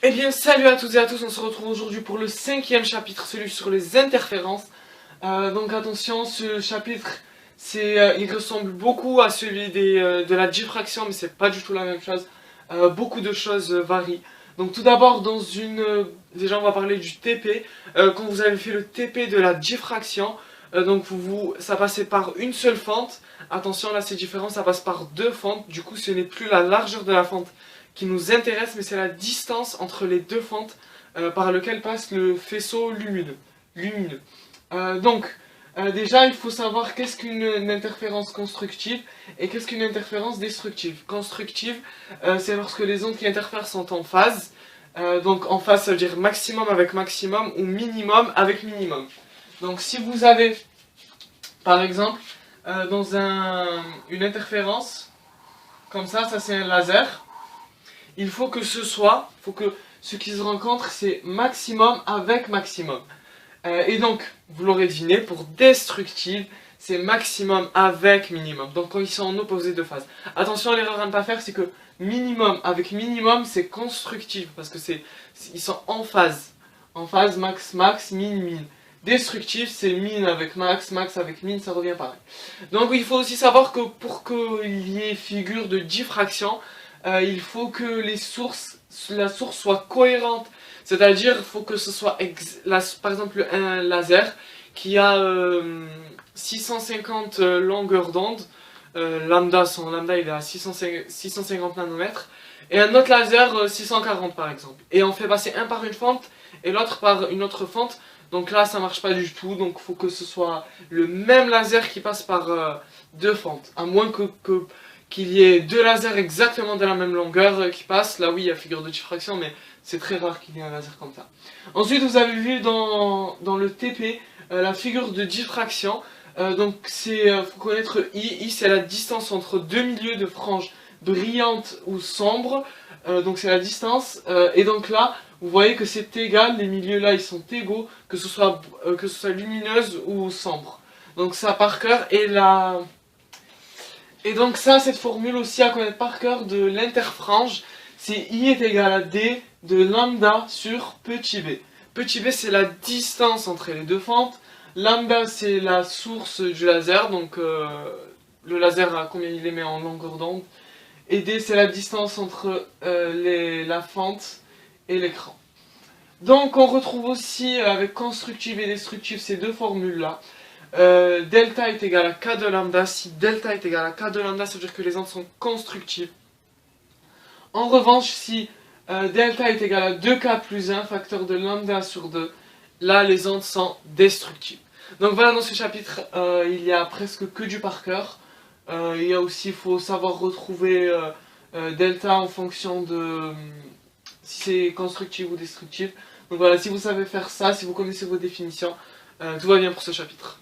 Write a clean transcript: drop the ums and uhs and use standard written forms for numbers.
Eh bien, salut à toutes et à tous, on se retrouve aujourd'hui pour le 5e chapitre, celui sur les interférences. Donc attention, ce chapitre, il ressemble beaucoup à celui de la diffraction, mais c'est pas du tout la même chose. Beaucoup de choses varient. Donc tout d'abord, déjà on va parler du TP. Quand vous avez fait le TP de la diffraction, donc ça passait par une seule fente. Attention, là c'est différent, ça passe par deux fentes. Du coup, ce n'est plus la largeur de la fente qui nous intéresse, mais c'est la distance entre les deux fentes par lequel passe le faisceau lumineux. Déjà, il faut savoir qu'est-ce qu'une interférence constructive et qu'est-ce qu'une interférence destructive. Constructive, c'est lorsque les ondes qui interfèrent sont en phase. Donc en phase, ça veut dire maximum avec maximum ou minimum avec minimum. Donc si vous avez, par exemple, une interférence, comme ça c'est un laser. Il faut que ce qui se rencontre, c'est maximum avec maximum. Et donc, vous l'aurez deviné, pour destructive, c'est maximum avec minimum. Donc quand ils sont en opposé de phase. Attention, l'erreur à ne pas faire, c'est que minimum avec minimum, c'est constructif, parce que ils sont en phase. En phase, max, max, min, min. Destructif, c'est min avec max, max avec min, ça revient pareil. Donc il faut aussi savoir que pour qu'il y ait figure de diffraction, il faut que la source soit cohérente. C'est-à-dire, il faut que ce soit, par exemple, un laser qui a 650 longueurs d'onde, son lambda il est à 650 nanomètres, et un autre laser 640 par exemple. Et on fait passer un par une fente et l'autre par une autre fente. Donc là, ça marche pas du tout. Donc il faut que ce soit le même laser qui passe par deux fentes. À moins qu'il y ait deux lasers exactement de la même longueur qui passent. Là oui, il y a figure de diffraction, mais c'est très rare qu'il y ait un laser comme ça. Ensuite, vous avez vu dans le TP la figure de diffraction. Donc faut connaître I. I, c'est la distance entre deux milieux de franges brillantes ou sombres. Donc c'est la distance. Et donc là, vous voyez que c'est égal. Les milieux là, ils sont égaux, que ce soit lumineuse ou sombre. Donc ça par cœur. Et donc ça, cette formule aussi à connaître par cœur de l'interfrange, c'est I est égal à D de lambda sur petit b. Petit b, c'est la distance entre les deux fentes. Lambda, c'est la source du laser, donc le laser a combien il émet en longueur d'onde. Et D, c'est la distance entre la fente et l'écran. Donc on retrouve aussi avec constructive et destructive ces deux formules-là. Delta est égal à K de lambda. Si delta est égal à K de lambda, ça veut dire que les ondes sont constructives. En revanche, si delta est égal à 2K plus 1, facteur de lambda sur 2, là les ondes sont destructives. Donc voilà, dans ce chapitre, il y a presque que du par cœur. Il y a aussi, il faut savoir retrouver delta en fonction de si c'est constructif ou destructif. Donc voilà, si vous savez faire ça, si vous connaissez vos définitions, tout va bien pour ce chapitre.